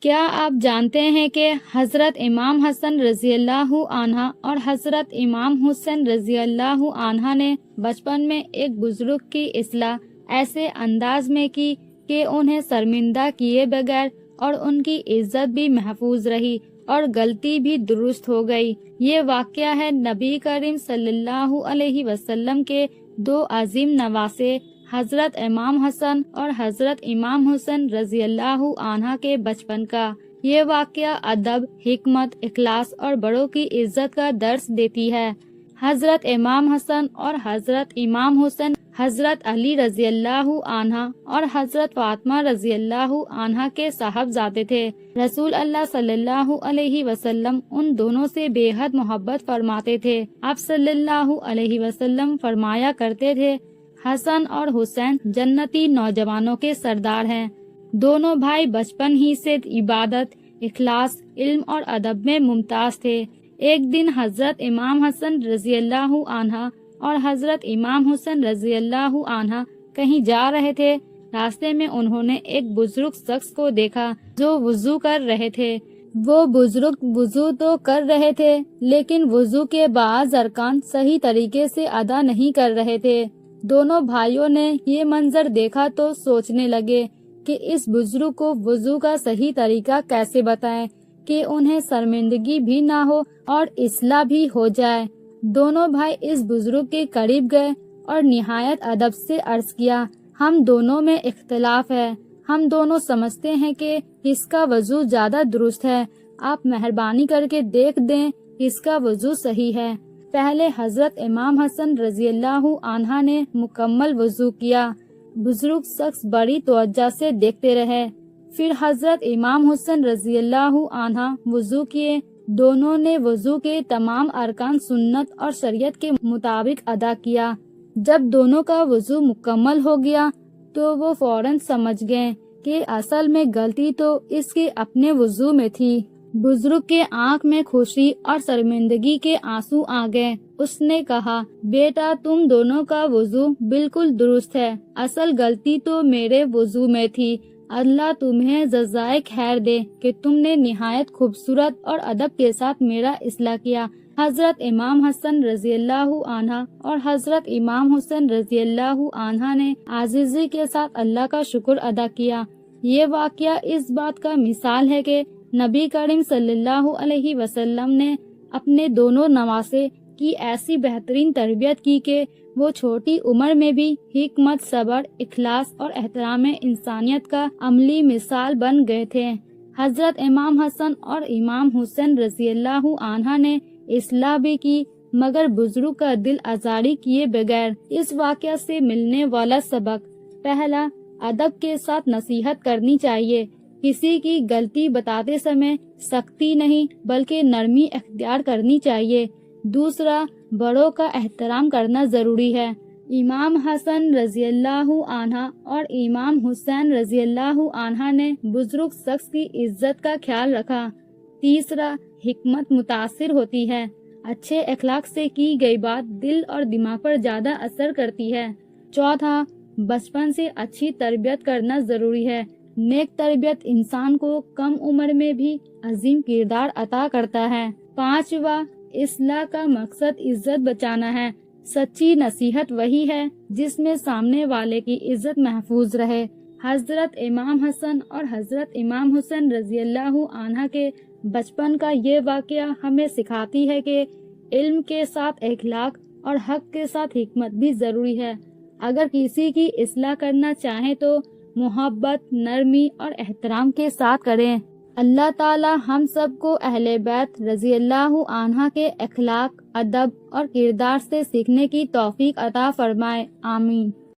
کیا آپ جانتے ہیں کہ حضرت امام حسن رضی اللہ عنہ اور حضرت امام حسین رضی اللہ عنہ نے بچپن میں ایک بزرگ کی اصلاح ایسے انداز میں کی کہ انہیں شرمندہ کیے بغیر اور ان کی عزت بھی محفوظ رہی اور غلطی بھی درست ہو گئی۔ یہ واقعہ ہے نبی کریم صلی اللہ علیہ وسلم کے دو عظیم نواسے حضرت امام حسن اور حضرت امام حسین رضی اللہ عنہ کے بچپن کا۔ یہ واقعہ ادب، حکمت، اخلاص اور بڑوں کی عزت کا درس دیتی ہے۔ حضرت امام حسن اور حضرت امام حسین حضرت علی رضی اللہ عنہ اور حضرت فاطمہ رضی اللہ عنہ کے صاحبزادے تھے۔ رسول اللہ صلی اللہ علیہ وسلم ان دونوں سے بے حد محبت فرماتے تھے۔ آپ صلی اللہ علیہ وسلم فرمایا کرتے تھے، حسن اور حسین جنتی نوجوانوں کے سردار ہیں۔ دونوں بھائی بچپن ہی سے عبادت، اخلاص، علم اور ادب میں ممتاز تھے۔ ایک دن حضرت امام حسن رضی اللہ عنہ اور حضرت امام حسین رضی اللہ عنہ کہیں جا رہے تھے۔ راستے میں انہوں نے ایک بزرگ شخص کو دیکھا جو وضو کر رہے تھے۔ وہ بزرگ وضو تو کر رہے تھے لیکن وضو کے بعض ارکان صحیح طریقے سے ادا نہیں کر رہے تھے۔ دونوں بھائیوں نے یہ منظر دیکھا تو سوچنے لگے کہ اس بزرگ کو وضو کا صحیح طریقہ کیسے بتائیں کہ انہیں شرمندگی بھی نہ ہو اور اصلاح بھی ہو جائے۔ دونوں بھائی اس بزرگ کے قریب گئے اور نہایت ادب سے عرض کیا، ہم دونوں میں اختلاف ہے، ہم دونوں سمجھتے ہیں کہ اس کا وضو زیادہ درست ہے، آپ مہربانی کر کے دیکھ دیں اس کا وضو صحیح ہے۔ پہلے حضرت امام حسن رضی اللہ عنہ نے مکمل وضو کیا۔ بزرگ شخص بڑی توجہ سے دیکھتے رہے۔ پھر حضرت امام حسن رضی اللہ عنہ وضو کیے۔ دونوں نے وضو کے تمام ارکان سنت اور شریعت کے مطابق ادا کیا۔ جب دونوں کا وضو مکمل ہو گیا تو وہ فوراً سمجھ گئے کہ اصل میں غلطی تو اس کے اپنے وضو میں تھی۔ بزرگ کے آنکھ میں خوشی اور شرمندگی کے آنسو آ گئے۔ اس نے کہا، بیٹا تم دونوں کا وضو بالکل درست ہے، اصل غلطی تو میرے وضو میں تھی۔ اللہ تمہیں جزائے خیر دے کہ تم نے نہایت خوبصورت اور ادب کے ساتھ میرا اصلاح کیا۔ حضرت امام حسن رضی اللہ عنہ اور حضرت امام حسین رضی اللہ عنہ نے عاجزی کے ساتھ اللہ کا شکر ادا کیا۔ یہ واقعہ اس بات کا مثال ہے کہ نبی کریم صلی اللہ علیہ وسلم نے اپنے دونوں نواسے کی ایسی بہترین تربیت کی کہ وہ چھوٹی عمر میں بھی حکمت، صبر، اخلاص اور احترام انسانیت کا عملی مثال بن گئے تھے۔ حضرت امام حسن اور امام حسین رضی اللہ عنہ نے اصلاح بھی کی مگر بزرگ کا دل آزاری کیے بغیر۔ اس واقعہ سے ملنے والا سبق: پہلا، ادب کے ساتھ نصیحت کرنی چاہیے۔ کسی کی غلطی بتاتے سمے سختی نہیں بلکہ نرمی اختیار کرنی چاہیے۔ دوسرا، بڑوں کا احترام کرنا ضروری ہے۔ امام حسن رضی اللہ عنہ اور امام حسین رضی اللہ عنہ نے بزرگ شخص کی عزت کا خیال رکھا۔ تیسرا، حکمت متاثر ہوتی ہے۔ اچھے اخلاق سے کی گئی بات دل اور دماغ پر زیادہ اثر کرتی ہے۔ چوتھا، بچپن سے اچھی تربیت کرنا ضروری ہے۔ نیک تربیت انسان کو کم عمر میں بھی عظیم کردار عطا کرتا ہے۔ پانچواں، اصلاح کا مقصد عزت بچانا ہے۔ سچی نصیحت وہی ہے جس میں سامنے والے کی عزت محفوظ رہے۔ حضرت امام حسن اور حضرت امام حسین رضی اللہ عنہ کے بچپن کا یہ واقعہ ہمیں سکھاتی ہے کہ علم کے ساتھ اخلاق اور حق کے ساتھ حکمت بھی ضروری ہے۔ اگر کسی کی اصلاح کرنا چاہیں تو محبت، نرمی اور احترام کے ساتھ کریں۔ اللہ تعالی ہم سب کو اہل بیت رضی اللہ عنہ کے اخلاق، ادب اور کردار سے سیکھنے کی توفیق عطا فرمائے۔ آمین۔